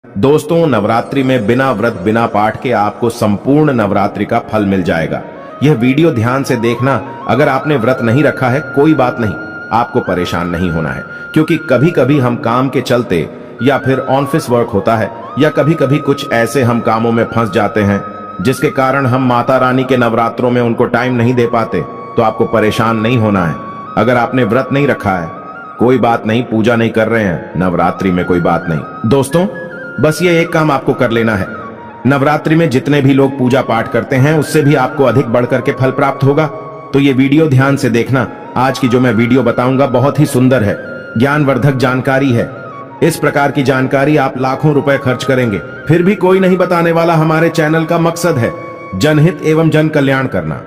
दोस्तों, नवरात्रि में बिना व्रत बिना पाठ के आपको संपूर्ण नवरात्रि का फल मिल जाएगा। यह वीडियो ध्यान से देखना। अगर आपने व्रत नहीं रखा है कोई बात नहीं, आपको परेशान नहीं होना है, क्योंकि कभी कभी हम काम के चलते या फिर ऑफिस वर्क होता है या कभी कभी कुछ ऐसे हम कामों में फंस जाते हैं जिसके कारण हम माता रानी के नवरात्रों में उनको टाइम नहीं दे पाते। तो आपको परेशान नहीं होना है। अगर आपने व्रत नहीं रखा है कोई बात नहीं, पूजा नहीं कर रहे हैं नवरात्रि में कोई बात नहीं। दोस्तों, बस ये एक काम आपको कर लेना है। नवरात्रि में जितने भी लोग पूजा पाठ करते हैं उससे भी आपको अधिक बढ़कर के फल प्राप्त होगा। तो ये वीडियो ध्यान से देखना। आज की जो मैं वीडियो बताऊंगा बहुत ही सुंदर है, ज्ञानवर्धक जानकारी है। इस प्रकार की जानकारी आप लाखों रुपए खर्च करेंगे फिर भी कोई नहीं बताने वाला। हमारे चैनल का मकसद है जनहित एवं जन कल्याण करना,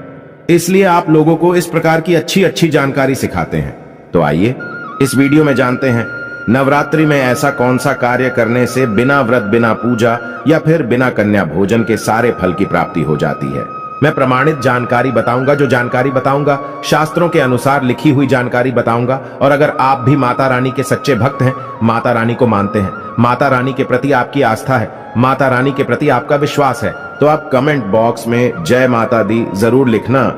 इसलिए आप लोगों को इस प्रकार की अच्छी अच्छी जानकारी सिखाते हैं। तो आइए इस वीडियो में जानते हैं नवरात्रि में ऐसा कौन सा कार्य करने से बिना व्रत बिना पूजा या फिर बिना कन्या भोजन के सारे फल की प्राप्ति हो जाती है। मैं प्रमाणित जानकारी बताऊंगा। जो जानकारी बताऊंगा शास्त्रों के अनुसार लिखी हुई जानकारी बताऊंगा। और अगर आप भी माता रानी के सच्चे भक्त हैं, माता रानी को मानते हैं, माता रानी के प्रति आपकी आस्था है, माता रानी के प्रति आपका विश्वास है, तो आप कमेंट बॉक्स में जय माता दी जरूर लिखना।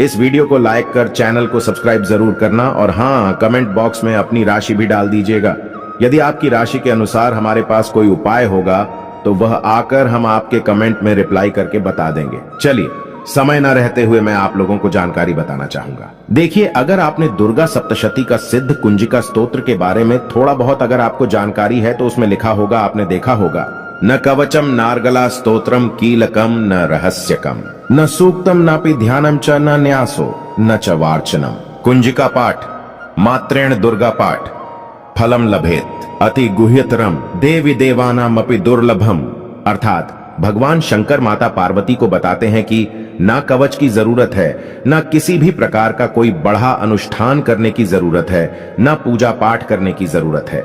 इस वीडियो को लाइक कर चैनल को सब्सक्राइब जरूर करना। और हाँ, कमेंट बॉक्स में अपनी राशि भी डाल दीजिएगा। यदि आपकी राशि के अनुसार हमारे पास कोई उपाय होगा तो वह आकर हम आपके कमेंट में रिप्लाई करके बता देंगे। चलिए, समय न रहते हुए मैं आप लोगों को जानकारी बताना चाहूंगा। देखिए, अगर आपने दुर्गा सप्तशती का सिद्ध कुंजिका स्तोत्र के बारे में थोड़ा बहुत अगर आपको जानकारी है तो उसमें लिखा होगा, आपने देखा होगा, न कवचम नार्गला स्तोत्रम कीलकम न रहस्यकम न सूक्तम नापि ध्यानम च न न्यासो न च वार्चनम। कुंजिका पाठ मात्रेण दुर्गा पाठ फलम लभेत अति गुह्यतरम देवी देवानाम अपि दुर्लभम। अर्थात भगवान शंकर माता पार्वती को बताते हैं कि ना कवच की जरूरत है, ना किसी भी प्रकार का कोई बढ़ा अनुष्ठान करने की जरूरत है, ना पूजा पाठ करने की जरूरत है।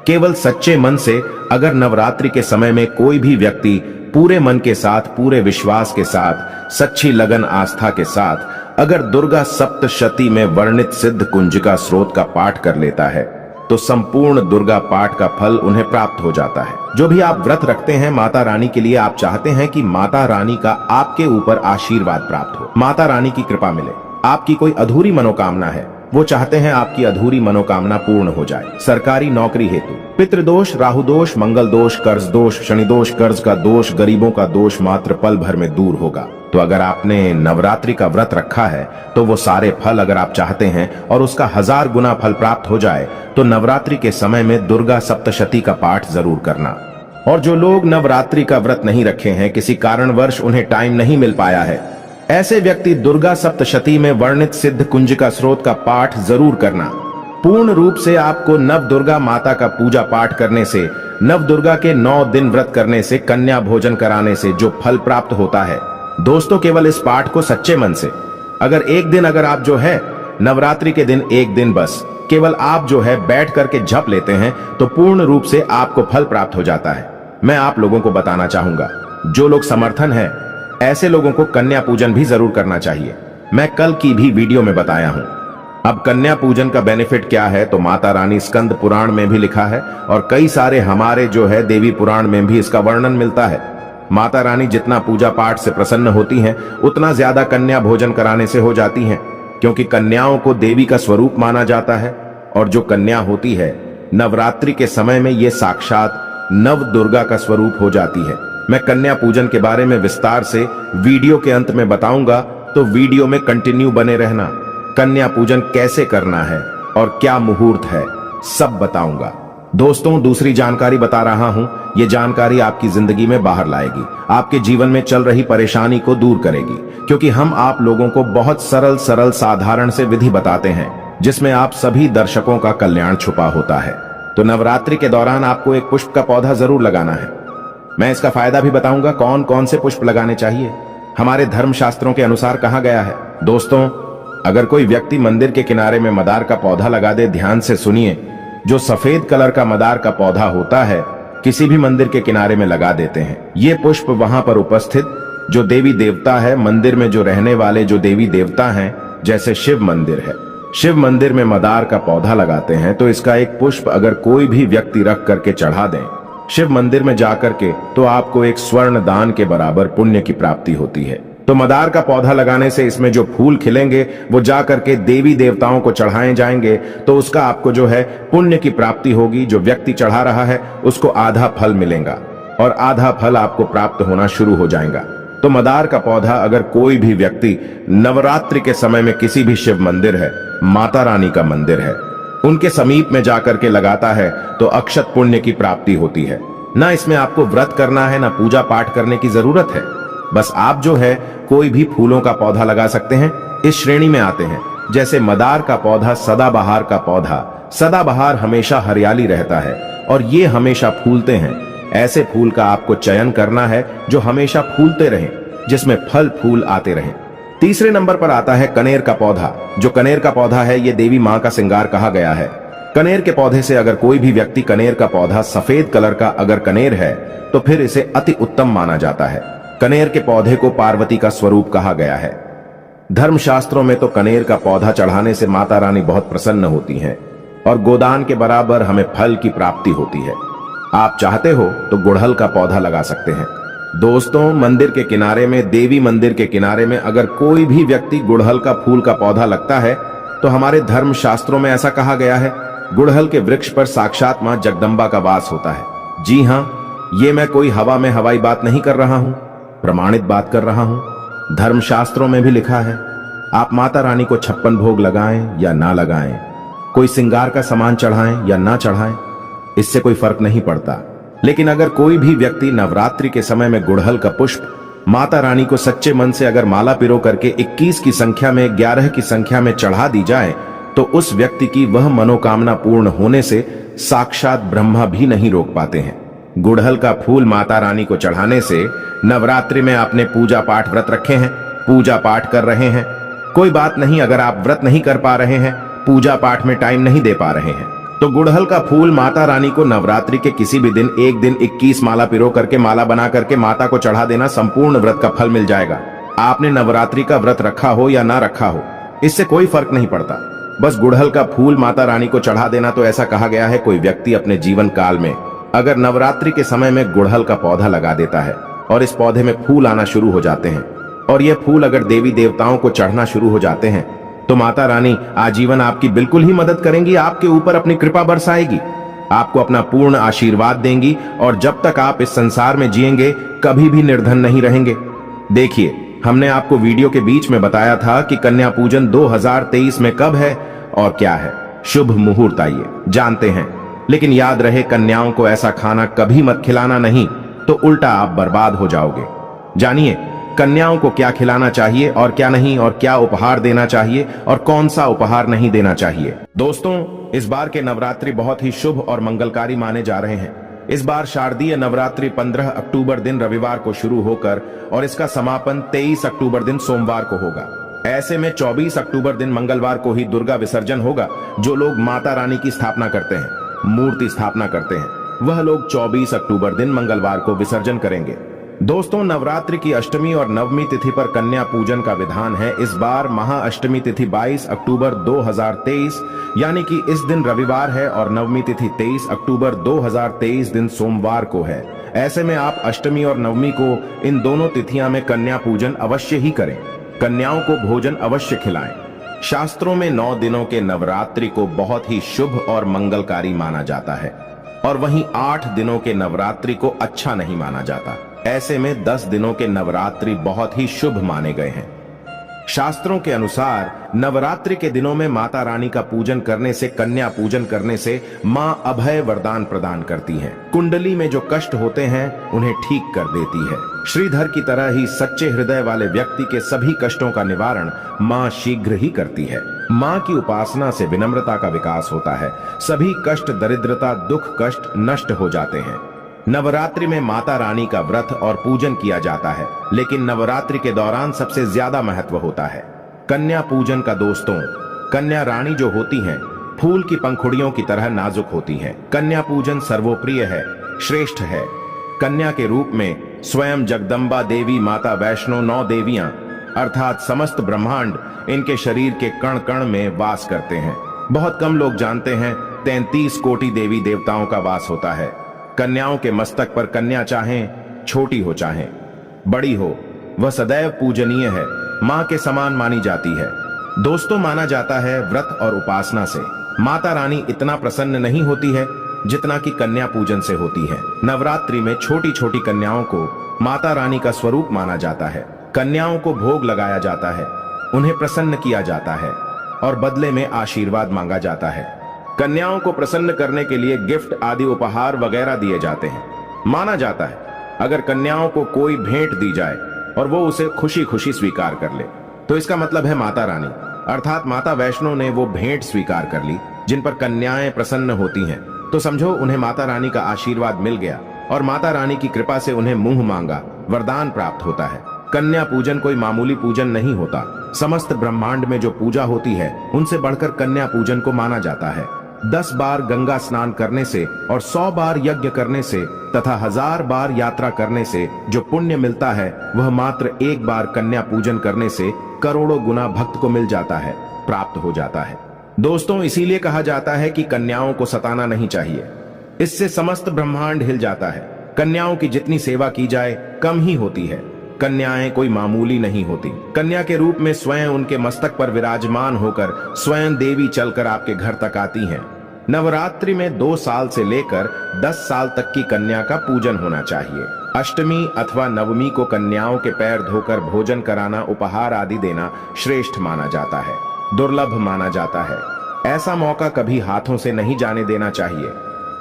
केवल सच्चे मन से अगर नवरात्रि के समय में कोई भी व्यक्ति पूरे मन के साथ, पूरे विश्वास के साथ, सच्ची लगन आस्था के साथ अगर दुर्गा सप्तशती में वर्णित सिद्ध कुंजिका स्रोत का पाठ कर लेता है तो संपूर्ण दुर्गा पाठ का फल उन्हें प्राप्त हो जाता है। जो भी आप व्रत रखते हैं माता रानी के लिए, आप चाहते हैं कि माता रानी का आपके ऊपर आशीर्वाद प्राप्त हो, माता रानी की कृपा मिले। आपकी कोई अधूरी मनोकामना है, वो चाहते हैं आपकी अधूरी मनोकामना पूर्ण हो जाए। सरकारी नौकरी हेतु पितृदोष, राहु दोष, मंगल दोष, कर्ज दोष, शनि दोष, कर्ज का दोष, गरीबों का दोष मात्र पल भर में दूर होगा। तो अगर आपने नवरात्रि का व्रत रखा है तो वो सारे फल अगर आप चाहते हैं और उसका 1000 गुना फल प्राप्त हो जाए तो नवरात्रि के समय में दुर्गा सप्तशती का पाठ जरूर करना। और जो लोग नवरात्रि का व्रत नहीं रखे हैं, किसी कारणवश उन्हें टाइम नहीं मिल पाया है, ऐसे व्यक्ति दुर्गा सप्तशती में वर्णित सिद्ध कुंजिका स्रोत का पाठ जरूर करना। पूर्ण रूप से आपको नव दुर्गा माता का पूजा पाठ करने से, नव दुर्गा के 9 दिन व्रत करने से, कन्या भोजन कराने से जो फल प्राप्त होता है, दोस्तों केवल इस पाठ को सच्चे मन से अगर एक दिन अगर आप जो है नवरात्रि के दिन एक दिन बस केवल आप जो है बैठ करके जप लेते हैं तो पूर्ण रूप से आपको फल प्राप्त हो जाता है। मैं आप लोगों को बताना चाहूंगा, जो लोग समर्थन है ऐसे लोगों को कन्या पूजन भी जरूर करना चाहिए। मैं कल की भी वीडियो में बताया हूं। अब कन्या पूजन का बेनिफिट क्या है तो माता रानी स्कंद पुराण में भी लिखा है और कई सारे हमारे जो है देवी पुराण में भी इसका वर्णन मिलता है। माता रानी जितना पूजा पाठ से प्रसन्न होती हैं उतना ज्यादा कन्या भोजन कराने से हो जाती हैं, क्योंकि कन्याओं को देवी का स्वरूप माना जाता है। और जो कन्या होती है नवरात्रि के समय में ये साक्षात नव दुर्गा का स्वरूप हो जाती है। मैं कन्या पूजन के बारे में विस्तार से वीडियो के अंत में बताऊंगा, तो वीडियो में कंटिन्यू बने रहना। कन्या पूजन कैसे करना है और क्या मुहूर्त है सब बताऊंगा। दोस्तों, दूसरी जानकारी बता रहा हूं, ये जानकारी आपकी जिंदगी में बाहर लाएगी, आपके जीवन में चल रही परेशानी को दूर करेगी, क्योंकि हम आप लोगों को बहुत सरल सरल साधारण से विधि बताते हैं जिसमें आप सभी दर्शकों का कल्याण छुपा होता है। तो नवरात्रि के दौरान आपको एक पुष्प का पौधा जरूर लगाना है। मैं इसका फायदा भी बताऊंगा, कौन कौन से पुष्प लगाने चाहिए, हमारे धर्म शास्त्रों के अनुसार कहा गया है। दोस्तों, अगर कोई व्यक्ति मंदिर के किनारे में मदार का पौधा लगा दे, ध्यान से सुनिए, जो सफेद कलर का मदार का पौधा होता है किसी भी मंदिर के किनारे में लगा देते हैं। ये पुष्प वहां पर उपस्थित जो देवी देवता है, मंदिर में जो रहने वाले जो देवी देवता हैं, जैसे शिव मंदिर है, शिव मंदिर में मदार का पौधा लगाते हैं तो इसका एक पुष्प अगर कोई भी व्यक्ति रख करके चढ़ा दें शिव मंदिर में जाकर के तो आपको एक स्वर्ण दान के बराबर पुण्य की प्राप्ति होती है। तो मदार का पौधा लगाने से इसमें जो फूल खिलेंगे वो जाकर के देवी देवताओं को चढ़ाए जाएंगे, तो उसका आपको जो है पुण्य की प्राप्ति होगी। जो व्यक्ति चढ़ा रहा है उसको आधा फल मिलेगा और आधा फल आपको प्राप्त होना शुरू हो जाएगा। तो मदार का पौधा अगर कोई भी व्यक्ति नवरात्रि के समय में किसी भी शिव मंदिर है, माता रानी का मंदिर है, उनके समीप में जाकर के लगाता है तो अक्षत पुण्य की प्राप्ति होती है। ना इसमें आपको व्रत करना है, ना पूजा पाठ करने की जरूरत है। बस आप जो है कोई भी फूलों का पौधा लगा सकते हैं। इस श्रेणी में आते हैं जैसे मदार का पौधा, सदाबहार का पौधा। सदाबहार हमेशा हरियाली रहता है और ये हमेशा फूलते हैं। ऐसे फूल का आपको चयन करना है जो हमेशा फूलते रहें, जिसमें फल फूल आते रहें। तीसरे नंबर पर आता है कनेर का पौधा। जो कनेर का पौधा है ये देवी मां का श्रृंगार कहा गया है। कनेर के पौधे से अगर कोई भी व्यक्ति कनेर का पौधा सफेद कलर का अगर कनेर है तो फिर इसे अति उत्तम माना जाता है। कनेर के पौधे को पार्वती का स्वरूप कहा गया है। धर्मशास्त्रों में तो कनेर का पौधा चढ़ाने से माता रानी बहुत प्रसन्न होती हैं और गोदान के बराबर हमें फल की प्राप्ति होती है। आप चाहते हो तो गुड़हल का पौधा लगा सकते हैं। दोस्तों, मंदिर के किनारे में, देवी मंदिर के किनारे में अगर कोई भी व्यक्ति गुड़हल का फूल का पौधा लगता है तो हमारे धर्म शास्त्रों में ऐसा कहा गया है, गुड़हल के वृक्ष पर साक्षात मां जगदम्बा का वास होता है। जी हां, ये मैं कोई हवा में हवाई बात नहीं कर रहा हूं, प्रमाणित बात कर रहा हूं। धर्मशास्त्रों में भी लिखा है। आप माता रानी को 56 भोग लगाएं या ना लगाएं, कोई श्रृंगार का सामान चढ़ाएं या ना चढ़ाएं, इससे कोई फर्क नहीं पड़ता। लेकिन अगर कोई भी व्यक्ति नवरात्रि के समय में गुड़हल का पुष्प माता रानी को सच्चे मन से अगर माला पिरो करके 21 की संख्या में, 11 की संख्या में चढ़ा दी जाए तो उस व्यक्ति की वह मनोकामना पूर्ण होने से साक्षात ब्रह्मा भी नहीं रोक पाते हैं। गुड़हल का फूल माता रानी को चढ़ाने से नवरात्रि में आपने पूजा पाठ व्रत रखे हैं, पूजा पाठ कर रहे हैं, कोई बात नहीं। अगर आप व्रत नहीं कर पा रहे हैं, पूजा पाठ में टाइम नहीं दे पा रहे हैं, तो गुड़हल का फूल माता रानी को नवरात्रि के किसी भी दिन, एक दिन 21 माला पिरो करके, माला बना करके माता को चढ़ा देना, संपूर्ण व्रत का फल मिल जाएगा। आपने नवरात्रि का व्रत रखा हो या ना रखा हो, इससे कोई फर्क नहीं पड़ता। बस गुड़हल का फूल माता रानी को चढ़ा देना। तो ऐसा कहा गया है, कोई व्यक्ति अपने जीवन काल में अगर नवरात्रि के समय में गुड़हल का पौधा लगा देता है और इस पौधे में फूल आना शुरू हो जाते हैं और ये फूल अगर देवी देवताओं को चढ़ना शुरू हो जाते हैं तो माता रानी आजीवन आपकी बिल्कुल ही मदद करेंगी, आपके ऊपर अपनी कृपा बरसाएगी, आपको अपना पूर्ण आशीर्वाद देंगी और जब तक आप इस संसार में जिएंगे कभी भी निर्धन नहीं रहेंगे। देखिए, हमने आपको वीडियो के बीच में बताया था कि कन्या पूजन 2023 में कब है और क्या है। शुभ मुहूर्त आइए जानते हैं, लेकिन याद रहे कन्याओं को ऐसा खाना कभी मत खिलाना, नहीं तो उल्टा आप बर्बाद हो जाओगे। जानिए कन्याओं को क्या खिलाना चाहिए और क्या नहीं, और क्या उपहार देना चाहिए और कौन सा उपहार नहीं देना चाहिए। दोस्तों, इस बार के नवरात्रि बहुत ही शुभ और मंगलकारी माने जा रहे हैं। इस बार शारदीय नवरात्रि 15 अक्टूबर दिन रविवार को शुरू होकर और इसका समापन 23 अक्टूबर दिन सोमवार को होगा। ऐसे में 24 अक्टूबर दिन मंगलवार को ही दुर्गा विसर्जन होगा। जो लोग माता रानी की स्थापना करते हैं, मूर्ति स्थापना करते हैं, वह लोग 24 अक्टूबर दिन मंगलवार को विसर्जन करेंगे। दोस्तों, नवरात्रि की अष्टमी और नवमी तिथि पर कन्या पूजन का विधान है। इस बार महाअष्टमी तिथि 22 अक्टूबर 2023 यानी कि इस दिन रविवार है और नवमी तिथि 23 अक्टूबर 2023 दिन सोमवार को है। ऐसे में आप अष्टमी और नवमी को, इन दोनों तिथियां में कन्या पूजन अवश्य ही करें। कन्याओं को भोजन अवश्य खिलाएं। शास्त्रों में 9 दिनों के नवरात्रि को बहुत ही शुभ और मंगलकारी माना जाता है और वहीं 8 दिनों के नवरात्रि को अच्छा नहीं माना जाता। ऐसे में 10 दिनों के नवरात्रि बहुत ही शुभ माने गए हैं। शास्त्रों के अनुसार नवरात्रि के दिनों में माता रानी का पूजन करने से, कन्या पूजन करने से मां अभय वरदान प्रदान करती हैं। कुंडली में जो कष्ट होते हैं उन्हें ठीक कर देती है। श्रीधर की तरह ही सच्चे हृदय वाले व्यक्ति के सभी कष्टों का निवारण मां शीघ्र ही करती है। मां की उपासना से विनम्रता का विकास होता है। सभी कष्ट, दरिद्रता, दुख, कष्ट नष्ट हो जाते हैं। नवरात्रि में माता रानी का व्रत और पूजन किया जाता है, लेकिन नवरात्रि के दौरान सबसे ज्यादा महत्व होता है कन्या पूजन का। दोस्तों, कन्या रानी जो होती हैं, फूल की पंखुड़ियों की तरह नाजुक होती हैं। कन्या पूजन सर्वोप्रिय है, श्रेष्ठ है। कन्या के रूप में स्वयं जगदम्बा देवी, माता वैष्णो, 9 देवियां अर्थात समस्त ब्रह्मांड इनके शरीर के कण कण में वास करते हैं। बहुत कम लोग जानते हैं 33 कोटि देवी देवताओं का वास होता है। कन्याओं के मस्तक पर कन्या चाहें छोटी हो चाहें बड़ी हो, वह सदैव पूजनीय है, मां के समान मानी जाती है। दोस्तों, माना जाता है व्रत और उपासना से माता रानी इतना प्रसन्न नहीं होती है जितना कि कन्या पूजन से होती है। नवरात्रि में छोटी छोटी कन्याओं को माता रानी का स्वरूप माना जाता है। कन्याओं को भोग लगाया जाता है, उन्हें प्रसन्न किया जाता है और बदले में आशीर्वाद मांगा जाता है। कन्याओं को प्रसन्न करने के लिए गिफ्ट आदि उपहार वगैरह दिए जाते हैं। माना जाता है अगर कन्याओं को कोई भेंट दी जाए और वो उसे खुशी खुशी स्वीकार कर ले तो इसका मतलब है माता रानी अर्थात माता वैष्णो ने वो भेंट स्वीकार कर ली जिन पर कन्याएं प्रसन्न होती हैं, तो समझो उन्हें माता रानी का आशीर्वाद मिल गया और माता रानी की कृपा से उन्हें मुंह मांगा वरदान प्राप्त होता है। कन्या पूजन कोई मामूली पूजन नहीं होता। समस्त ब्रह्मांड में जो पूजा होती है उनसे बढ़कर कन्या पूजन को माना जाता है। 10 बार गंगा स्नान करने से और 100 बार यज्ञ करने से तथा 1000 बार यात्रा करने से जो पुण्य मिलता है वह मात्र एक बार कन्या पूजन करने से करोड़ों गुना भक्त को मिल जाता है, प्राप्त हो जाता है। दोस्तों, इसीलिए कहा जाता है कि कन्याओं को सताना नहीं चाहिए, इससे समस्त ब्रह्मांड हिल जाता है। कन्याओं की जितनी सेवा की जाए कम ही होती है। कन्याएं कोई मामूली नहीं होती। कन्या के रूप में स्वयं उनके मस्तक पर विराजमान होकर स्वयं देवी चलकर आपके घर तक आती हैं। नवरात्रि में 2 साल से लेकर 10 साल तक की कन्या का पूजन होना चाहिए। अष्टमी अथवा नवमी को कन्याओं के पैर धोकर भोजन कराना, उपहार आदि देना श्रेष्ठ माना जाता है, दुर्लभ माना जाता है। ऐसा मौका कभी हाथों से नहीं जाने देना चाहिए।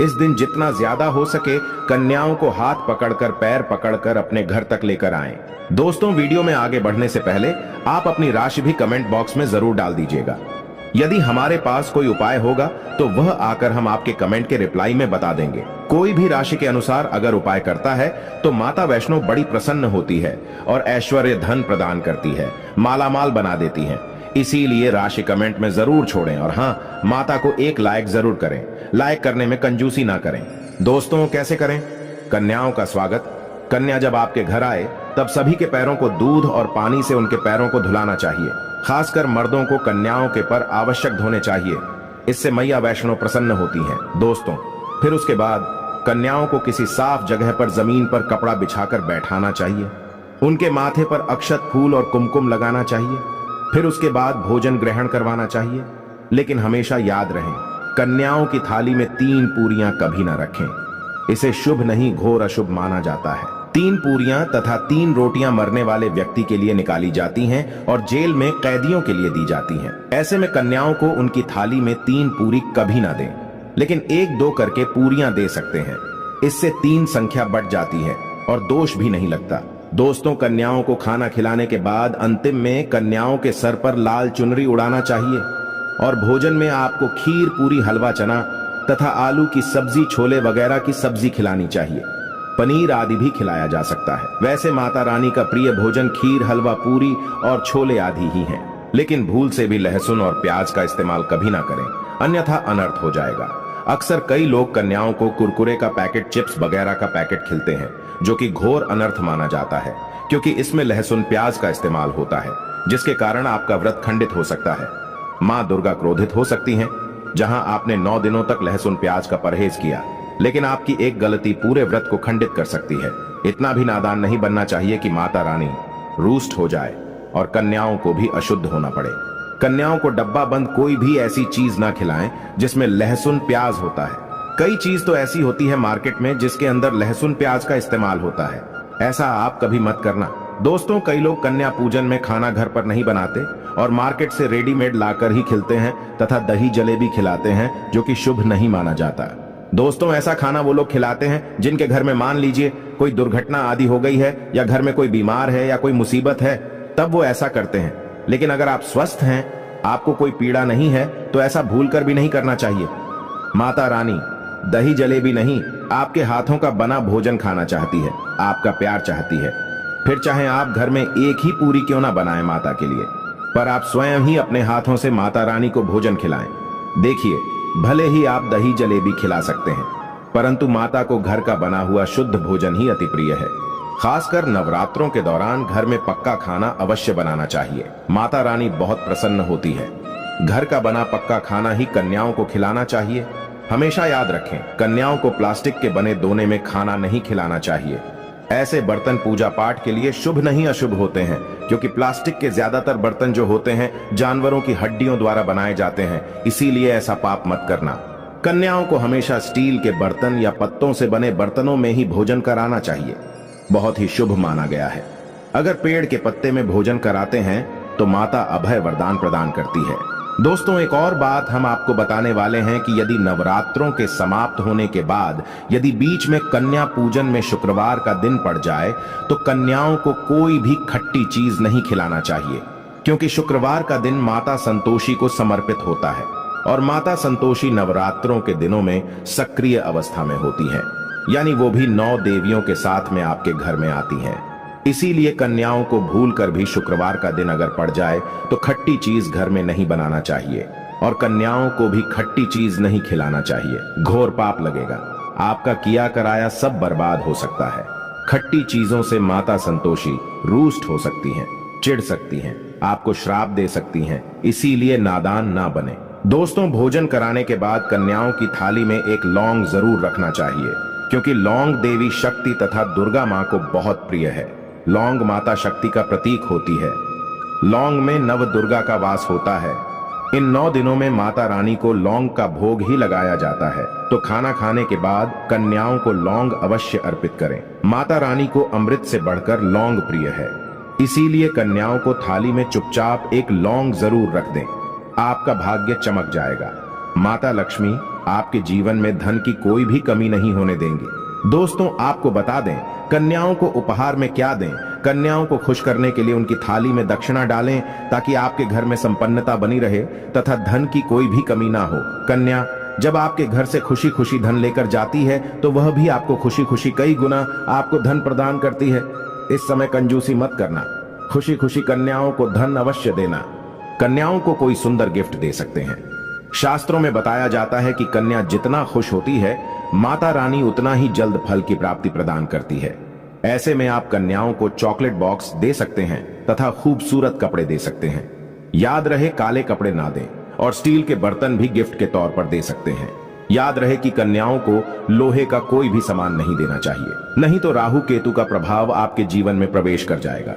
इस दिन जितना ज्यादा हो सके कन्याओं को हाथ पकड़कर पैर पकड़कर अपने घर तक लेकर आएं। दोस्तों, वीडियो में आगे बढ़ने से पहले आप अपनी राशि भी कमेंट बॉक्स में जरूर डाल दीजिएगा। यदि हमारे पास कोई उपाय होगा तो वह आकर हम आपके कमेंट के रिप्लाई में बता देंगे। कोई भी राशि के अनुसार अगर उपाय करता है तो माता वैष्णो बड़ी प्रसन्न होती है और ऐश्वर्य धन प्रदान करती है, मालामाल बना देती है। इसीलिए राशि कमेंट में जरूर छोड़ें और हाँ, माता को एक लाइक जरूर करें। लाइक करने में कंजूसी ना करें। दोस्तों, कैसे करें? कन्याओं का स्वागत। कन्या जब आपके घर आए तब सभी के पैरों को दूध और पानी से उनके पैरों को धुलाना चाहिए। खासकर मर्दों को कन्याओं के पर आवश्यक धोने चाहिए, इससे मैया वैष्णो प्रसन्न होती हैं। दोस्तों, फिर उसके बाद कन्याओं को किसी साफ जगह पर जमीन पर कपड़ा बिछाकर बैठाना चाहिए। उनके माथे पर अक्षत, फूल और कुमकुम लगाना चाहिए। फिर उसके बाद भोजन ग्रहण करवाना चाहिए। लेकिन हमेशा याद रहे, कन्याओं की थाली में 3 पूरियां कभी ना रखें। इसे शुभ नहीं, घोर अशुभ माना जाता है। 3 पूरियां तथा 3 रोटियां मरने वाले व्यक्ति के लिए निकाली जाती हैं और जेल में कैदियों के लिए दी जाती हैं। ऐसे में कन्याओं को उनकी थाली में 3 पूरी कभी ना दें, लेकिन 1-2 करके पूरियां दे सकते हैं। इससे 3 संख्या बढ़ जाती है और दोष भी नहीं लगता। दोस्तों, कन्याओं को खाना खिलाने के बाद अंतिम में कन्याओं के सर पर लाल चुनरी उड़ाना चाहिए और भोजन में आपको खीर, पूरी, हलवा, चना तथा आलू की सब्जी, छोले वगैरह की सब्जी खिलानी चाहिए। पनीर आदि भी खिलाया जा सकता है। वैसे माता रानी का प्रिय भोजन खीर, हलवा, पूरी और छोले आदि ही हैं। लेकिन भूल से भी लहसुन और प्याज का इस्तेमाल कभी ना करें, अन्यथा अनर्थ हो जाएगा। अक्सर कई लोग कन्याओं को कुरकुरे का पैकेट, चिप्स वगैरह का पैकेट खिलाते हैं, जो कि घोर अनर्थ माना जाता है, क्योंकि इसमें लहसुन, प्याज का इस्तेमाल होता है, जिसके कारण आपका व्रत खंडित हो सकता है। मां दुर्गा क्रोधित हो सकती हैं। जहां आपने 9 दिनों तक लहसुन प्याज का परहेज किया, लेकिन आपकी एक गलती पूरे व्रत को खंडित कर सकती है। इतना भी नादान नहीं बनना चाहिए कि माता रानी रूष्ट हो जाए और कन्याओं को भी अशुद्ध होना पड़े। कन्याओं को डब्बा बंद कोई भी ऐसी चीज ना खिलाएं जिसमें लहसुन प्याज होता है। कई चीज तो ऐसी होती है मार्केट में जिसके अंदर लहसुन प्याज का इस्तेमाल होता है। ऐसा आप कभी मत करना। दोस्तों, कई लोग कन्या पूजन में खाना घर पर नहीं बनाते और मार्केट से रेडीमेड लाकर ही खिलाते हैं तथा दही जलेबी खिलाते हैं, जो कि शुभ नहीं माना जाता। दोस्तों, ऐसा खाना वो लोग खिलाते हैं जिनके घर में मान लीजिए कोई दुर्घटना आदि हो गई है या घर में कोई बीमार है या कोई मुसीबत है, तब वो ऐसा करते हैं। लेकिन अगर आप स्वस्थ हैं, आपको कोई पीड़ा नहीं है, तो ऐसा भूलकर भी नहीं करना चाहिए। माता रानी दही जलेबी नहीं, आपके हाथों का बना भोजन खाना चाहती है, आपका प्यार चाहती है। फिर चाहे आप घर में एक ही पूरी क्यों ना बनाएं माता के लिए, पर आप स्वयं ही अपने हाथों से माता रानी को भोजन खिलाएं। देखिए, भले ही आप दही जलेबी खिला सकते हैं, परंतु माता को घर का बना हुआ शुद्ध भोजन ही अति प्रिय है। खासकर नवरात्रों के दौरान घर में पक्का खाना अवश्य बनाना चाहिए। माता रानी बहुत प्रसन्न होती है। घर का बना पक्का खाना ही कन्याओं को खिलाना चाहिए। हमेशा याद रखें, कन्याओं को प्लास्टिक के बने दोने में खाना नहीं खिलाना चाहिए। ऐसे बर्तन पूजा पाठ के लिए शुभ नहीं अशुभ होते हैं, क्योंकि प्लास्टिक के ज्यादातर बर्तन जो होते हैं जानवरों की हड्डियों द्वारा बनाए जाते हैं, इसीलिए ऐसा पाप मत करना। कन्याओं को हमेशा स्टील के बर्तन या पत्तों से बने बर्तनों में ही भोजन कराना चाहिए, बहुत ही शुभ माना गया है। अगर पेड़ के पत्ते में भोजन कराते हैं तो माता अभय वरदान प्रदान करती है। दोस्तों, एक और बात हम आपको बताने वाले हैं कि यदि नवरात्रों के समाप्त होने के बाद यदि बीच में कन्या पूजन में शुक्रवार का दिन पड़ जाए तो कन्याओं को कोई भी खट्टी चीज नहीं खिलाना चाहिए, क्योंकि शुक्रवार का दिन माता संतोषी को समर्पित होता है और माता संतोषी नवरात्रों के दिनों में सक्रिय अवस्था में होती है, यानी वो भी 9 देवियों के साथ में आपके घर में आती हैं। इसीलिए कन्याओं को भूलकर भी शुक्रवार का दिन अगर पड़ जाए तो खट्टी चीज घर में नहीं बनाना चाहिए और कन्याओं को भी खट्टी चीज नहीं खिलाना चाहिए, घोर पाप लगेगा। आपका किया कराया सब बर्बाद हो सकता है। खट्टी चीजों से माता संतोषी रूष्ट हो सकती हैं, चिढ़ सकती हैं, आपको श्राप दे सकती हैं, इसीलिए नादान ना बने। दोस्तों, भोजन कराने के बाद कन्याओं की थाली में एक लौंग जरूर रखना चाहिए, क्योंकि लौंग देवी शक्ति तथा दुर्गा मां को बहुत प्रिय है। लौंग माता शक्ति का प्रतीक होती है। लौंग में नव दुर्गा का वास होता है। इन 9 दिनों में माता रानी को लौंग का भोग ही लगाया जाता है, तो खाना खाने के बाद कन्याओं को लौंग अवश्य अर्पित करें। माता रानी को अमृत से बढ़कर लौंग प्रिय है, इसीलिए कन्याओं को थाली में चुपचाप एक लौंग जरूर रख दें, आपका भाग्य चमक जाएगा। माता लक्ष्मी आपके जीवन में धन की कोई भी कमी नहीं होने देंगी। दोस्तों, आपको बता दें, कन्याओं को उपहार में क्या दें। कन्याओं को खुश करने के लिए उनकी थाली में दक्षिणा डालें, ताकि आपके घर में संपन्नता बनी रहे तथा धन की कोई भी कमी ना हो। कन्या जब आपके घर से खुशी खुशी धन लेकर जाती है तो वह भी आपको खुशी खुशी कई गुना आपको धन प्रदान करती है। इस समय कंजूसी मत करना, खुशी खुशी कन्याओं को धन अवश्य देना। कन्याओं को कोई सुंदर गिफ्ट दे सकते हैं। शास्त्रों में बताया जाता है कि कन्या जितना खुश होती है, माता रानी उतना ही जल्द फल की प्राप्ति प्रदान करती है। ऐसे में आप कन्याओं को चॉकलेट बॉक्स दे सकते हैं तथा खूबसूरत कपड़े दे सकते हैं। याद रहे, काले कपड़े ना दें और स्टील के बर्तन भी गिफ्ट के तौर पर दे सकते हैं। याद रहे कि कन्याओं को लोहे का कोई भी सामान नहीं देना चाहिए, नहीं तो राहु केतु का प्रभाव आपके जीवन में प्रवेश कर जाएगा।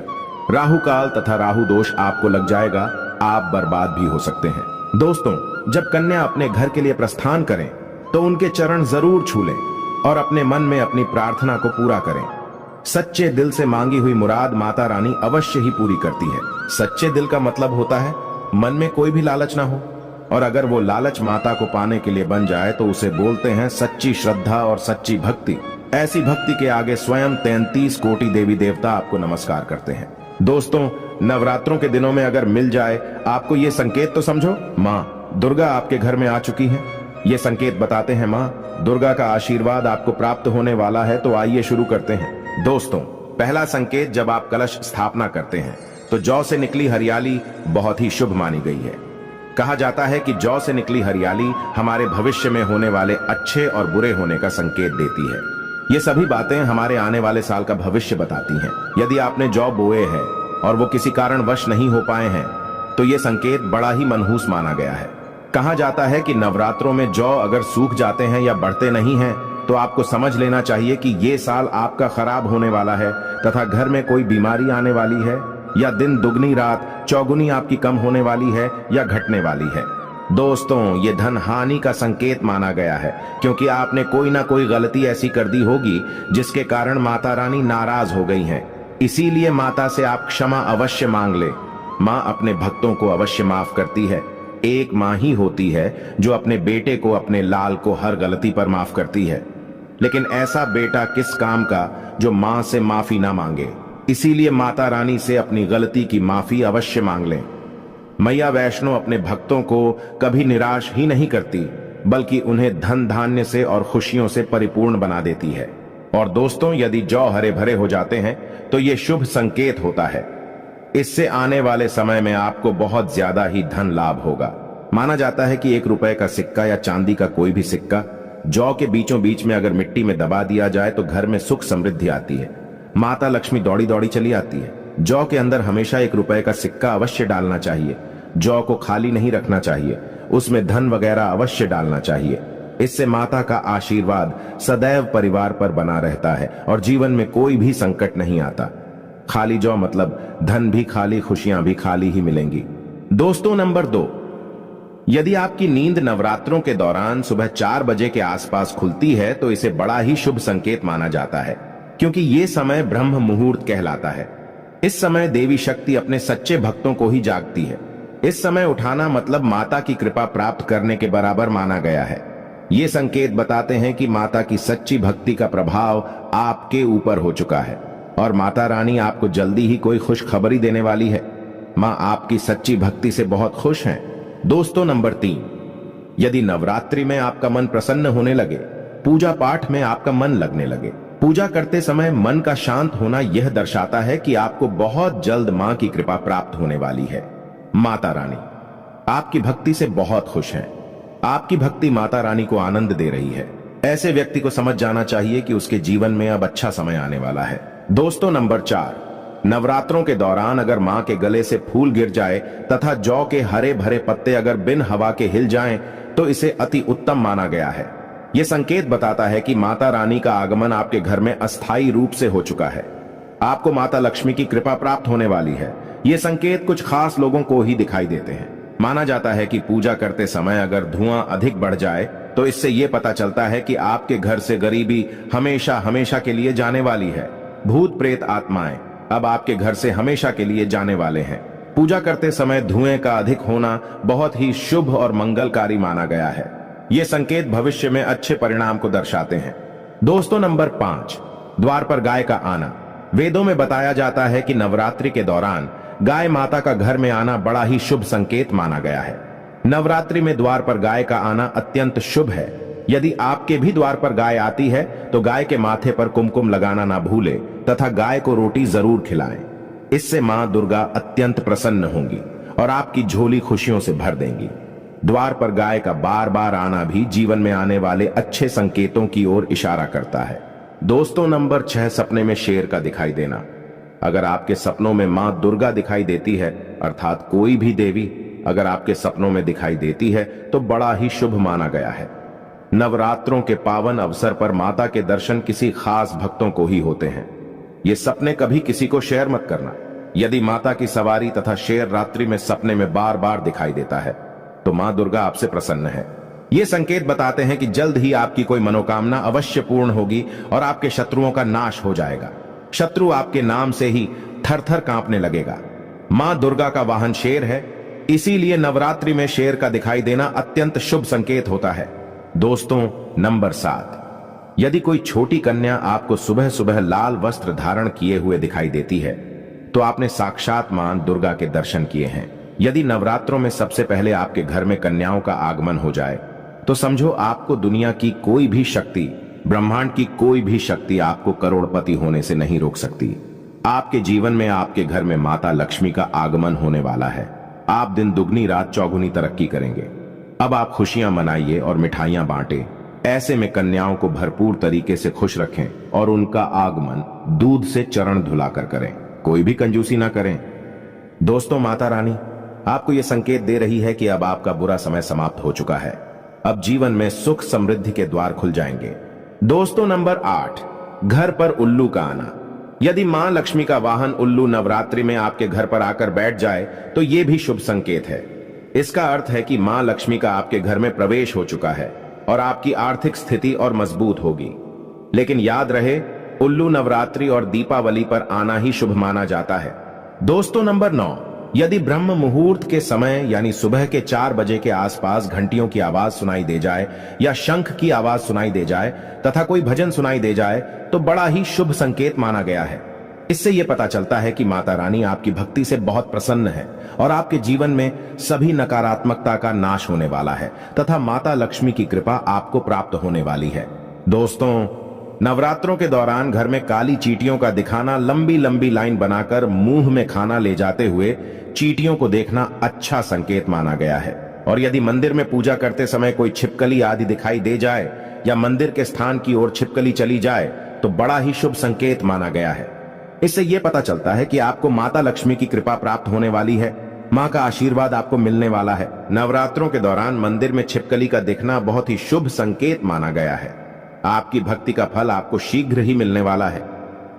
राहु काल तथा राहु दोष आपको लग जाएगा, आप बर्बाद भी हो सकते हैं। दोस्तों, जब कन्या अपने घर के लिए प्रस्थान करें तो उनके चरण जरूर छू लें और अपने मन में अपनी प्रार्थना को पूरा करें। सच्चे दिल से मांगी हुई मुराद माता रानी अवश्य ही पूरी करती है। सच्चे दिल का मतलब होता है मन में कोई भी लालच ना हो, और अगर वो लालच माता को पाने के लिए बन जाए तो उसे बोलते हैं सच्ची श्रद्धा और सच्ची भक्ति। ऐसी भक्ति के आगे स्वयं 33 कोटि देवी देवता आपको नमस्कार करते हैं। दोस्तों, नवरात्रों के दिनों में अगर मिल जाए आपको ये संकेत तो समझो, माँ दुर्गा आपके घर में आ चुकी है। ये संकेत बताते हैं माँ दुर्गा का आशीर्वाद आपको प्राप्त होने वाला है। तो आइए शुरू करते हैं। दोस्तों, पहला संकेत, जब आप कलश स्थापना करते हैं तो जौ से निकली हरियाली बहुत ही शुभ मानी गई है। कहा जाता है कि जौ से निकली हरियाली हमारे भविष्य में होने वाले अच्छे और बुरे होने का संकेत देती है। ये सभी बातें हमारे आने वाले साल का भविष्य बताती हैं। यदि आपने जौ बोए हैं और वो किसी कारणवश नहीं हो पाए हैं तो ये संकेत बड़ा ही मनहूस माना गया है। कहा जाता है कि नवरात्रों में जौ अगर सूख जाते हैं या बढ़ते नहीं हैं तो आपको समझ लेना चाहिए कि ये साल आपका खराब होने वाला है तथा घर में कोई बीमारी आने वाली है, या दिन दुगनी रात चौगुनी आपकी कम होने वाली है या घटने वाली है। दोस्तों, ये धन हानि का संकेत माना गया है, क्योंकि आपने कोई ना कोई गलती ऐसी कर दी होगी जिसके कारण माता रानी नाराज हो गई हैं। इसीलिए माता से आप क्षमा अवश्य मांग ले। माँ अपने भक्तों को अवश्य माफ करती है। एक माँ ही होती है जो अपने बेटे को, अपने लाल को हर गलती पर माफ करती है, लेकिन ऐसा बेटा किस काम का जो माँ से माफी ना मांगे। इसीलिए माता रानी से अपनी गलती की माफी अवश्य मांग लें। मैया वैष्णो अपने भक्तों को कभी निराश ही नहीं करती, बल्कि उन्हें धन धान्य से और खुशियों से परिपूर्ण बना देती है। और दोस्तों, यदि जौ हरे भरे हो जाते हैं तो ये शुभ संकेत होता है। इससे आने वाले समय में आपको बहुत ज्यादा ही धन लाभ होगा। माना जाता है कि 1 रुपए का सिक्का या चांदी का कोई भी सिक्का जौ के बीचों बीच में अगर मिट्टी में दबा दिया जाए तो घर में सुख समृद्धि आती है, माता लक्ष्मी दौड़ी दौड़ी चली आती है। जौ के अंदर हमेशा 1 रुपए का सिक्का अवश्य डालना चाहिए। जौ को खाली नहीं रखना चाहिए, उसमें धन वगैरह अवश्य डालना चाहिए। इससे माता का आशीर्वाद सदैव परिवार पर बना रहता है और जीवन में कोई भी संकट नहीं आता। खाली जौ मतलब धन भी खाली, खुशियां भी खाली ही मिलेंगी। दोस्तों नंबर 2, यदि आपकी नींद नवरात्रों के दौरान सुबह 4 बजे के आसपास खुलती है तो इसे बड़ा ही शुभ संकेत माना जाता है, क्योंकि ये समय ब्रह्म मुहूर्त कहलाता है। इस समय देवी शक्ति अपने सच्चे भक्तों को ही जागती है। इस समय उठाना मतलब माता की कृपा प्राप्त करने के बराबर माना गया है। ये संकेत बताते हैं कि माता की सच्ची भक्ति का प्रभाव आपके ऊपर हो चुका है और माता रानी आपको जल्दी ही कोई खुशखबरी देने वाली है। माँ आपकी सच्ची भक्ति से बहुत खुश हैं। दोस्तों नंबर 3, यदि नवरात्रि में आपका मन प्रसन्न होने लगे, पूजा पाठ में आपका मन लगने लगे, पूजा करते समय मन का शांत होना यह दर्शाता है कि आपको बहुत जल्द मां की कृपा प्राप्त होने वाली है। माता रानी आपकी भक्ति से बहुत खुश हैं। आपकी भक्ति माता रानी को आनंद दे रही है। ऐसे व्यक्ति को समझ जाना चाहिए कि उसके जीवन में अब अच्छा समय आने वाला है। दोस्तों नंबर 4, नवरात्रों के दौरान अगर मां के गले से फूल गिर जाए तथा जौ के हरे भरे पत्ते अगर बिन हवा के हिल जाएं, तो इसे अति उत्तम माना गया है। यह संकेत बताता है कि माता रानी का आगमन आपके घर में अस्थायी रूप से हो चुका है। आपको माता लक्ष्मी की कृपा प्राप्त होने वाली है। ये संकेत कुछ खास लोगों को ही दिखाई देते हैं। माना जाता है कि पूजा करते समय अगर धुआं अधिक बढ़ जाए तो इससे यह पता चलता है कि आपके घर से गरीबी हमेशा हमेशा के लिए जाने वाली है। भूत प्रेत आत्माएं अब आपके घर से हमेशा के लिए जाने वाले हैं। पूजा करते समय धुएं का अधिक होना बहुत ही शुभ और मंगलकारी माना गया है। ये संकेत भविष्य में अच्छे परिणाम को दर्शाते हैं। दोस्तों नंबर 5, द्वार पर गाय का आना। वेदों में बताया जाता है कि नवरात्रि के दौरान गाय माता का घर में आना बड़ा ही शुभ संकेत माना गया है। नवरात्रि में द्वार पर गाय का आना अत्यंत शुभ है। यदि आपके भी द्वार पर गाय आती है तो गाय के माथे पर कुमकुम लगाना ना भूले तथा गाय को रोटी जरूर खिलाएं। इससे मां दुर्गा अत्यंत प्रसन्न होंगी और आपकी झोली खुशियों से भर देंगी। द्वार पर गाय का बार बार आना भी जीवन में आने वाले अच्छे संकेतों की ओर इशारा करता है। दोस्तों नंबर 6, सपने में शेर का दिखाई देना। अगर आपके सपनों में मां दुर्गा दिखाई देती है, अर्थात कोई भी देवी अगर आपके सपनों में दिखाई देती है तो बड़ा ही शुभ माना गया है। नवरात्रों के पावन अवसर पर माता के दर्शन किसी खास भक्तों को ही होते हैं। ये सपने कभी किसी को शेयर मत करना। यदि माता की सवारी तथा शेर रात्रि में सपने में बार बार दिखाई देता है तो मां दुर्गा आपसे प्रसन्न है। ये संकेत बताते हैं कि जल्द ही आपकी कोई मनोकामना अवश्य पूर्ण होगी और आपके शत्रुओं का नाश हो जाएगा। शत्रु आपके नाम से ही थर थर कांपने लगेगा। मां दुर्गा का वाहन शेर है, इसीलिए नवरात्रि में शेर का दिखाई देना अत्यंत शुभ संकेत होता है। दोस्तों नंबर 7, यदि कोई छोटी कन्या आपको सुबह सुबह लाल वस्त्र धारण किए हुए दिखाई देती है तो आपने साक्षात मां दुर्गा के दर्शन किए हैं। यदि नवरात्रों में सबसे पहले आपके घर में कन्याओं का आगमन हो जाए तो समझो आपको दुनिया की कोई भी शक्ति, ब्रह्मांड की कोई भी शक्ति आपको करोड़पति होने से नहीं रोक सकती। आपके जीवन में आपके घर में माता लक्ष्मी का आगमन होने वाला है। आप दिन दुगनी रात चौगुनी तरक्की करेंगे। अब आप खुशियां मनाइए और मिठाइयां बांटे। ऐसे में कन्याओं को भरपूर तरीके से खुश रखें और उनका आगमन दूध से चरण धुलाकर करें, कोई भी कंजूसी ना करें। दोस्तों माता रानी आपको यह संकेत दे रही है कि अब आपका बुरा समय समाप्त हो चुका है। अब जीवन में सुख समृद्धि के द्वार खुल जाएंगे। दोस्तों नंबर 8, घर पर उल्लू का आना। यदि मां लक्ष्मी का वाहन उल्लू नवरात्रि में आपके घर पर आकर बैठ जाए तो यह भी शुभ संकेत है। इसका अर्थ है कि मां लक्ष्मी का आपके घर में प्रवेश हो चुका है और आपकी आर्थिक स्थिति और मजबूत होगी। लेकिन याद रहे, उल्लू नवरात्रि और दीपावली पर आना ही शुभ माना जाता है। दोस्तों नंबर 9, यदि ब्रह्म मुहूर्त के समय यानी सुबह के 4 बजे के आसपास घंटियों की आवाज सुनाई दे जाए या शंख की आवाज सुनाई दे जाए तथा कोई भजन सुनाई दे जाए तो बड़ा ही शुभ संकेत माना गया है। इससे यह पता चलता है कि माता रानी आपकी भक्ति से बहुत प्रसन्न है और आपके जीवन में सभी नकारात्मकता का नाश होने वाला है तथा माता लक्ष्मी की कृपा आपको प्राप्त होने वाली है। दोस्तों नवरात्रों के दौरान घर में काली चींटियों का दिखाना, लंबी लंबी लाइन बनाकर मुंह में खाना ले जाते हुए चींटियों को देखना अच्छा संकेत माना गया है। और यदि मंदिर में पूजा करते समय कोई छिपकली आदि दिखाई दे जाए या मंदिर के स्थान की ओर छिपकली चली जाए तो बड़ा ही शुभ संकेत माना गया है। इससे यह पता चलता है कि आपको माता लक्ष्मी की कृपा प्राप्त होने वाली है। माँ का आशीर्वाद आपको मिलने वाला है। नवरात्रों के दौरान मंदिर में छिपकली का दिखना बहुत ही शुभ संकेत माना गया है। आपकी भक्ति का फल आपको शीघ्र ही मिलने वाला है,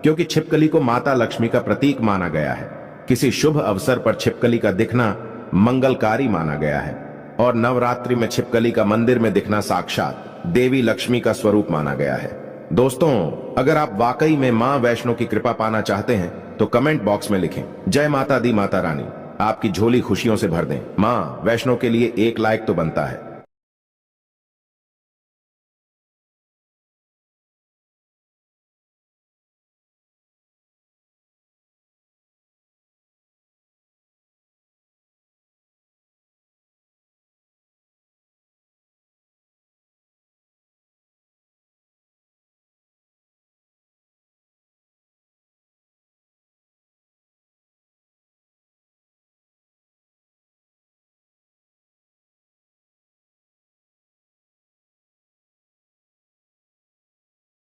क्योंकि छिपकली को माता लक्ष्मी का प्रतीक माना गया है। किसी शुभ अवसर पर छिपकली का दिखना मंगलकारी माना गया है और नवरात्रि में छिपकली का मंदिर में दिखना साक्षात देवी लक्ष्मी का स्वरूप माना गया है। दोस्तों, अगर आप वाकई में मां वैष्णो की कृपा पाना चाहते हैं तो कमेंट बॉक्स में लिखें, जय माता दी माता रानी। आपकी झोली खुशियों से भर दें। मां वैष्णो के लिए एक लाइक तो बनता है।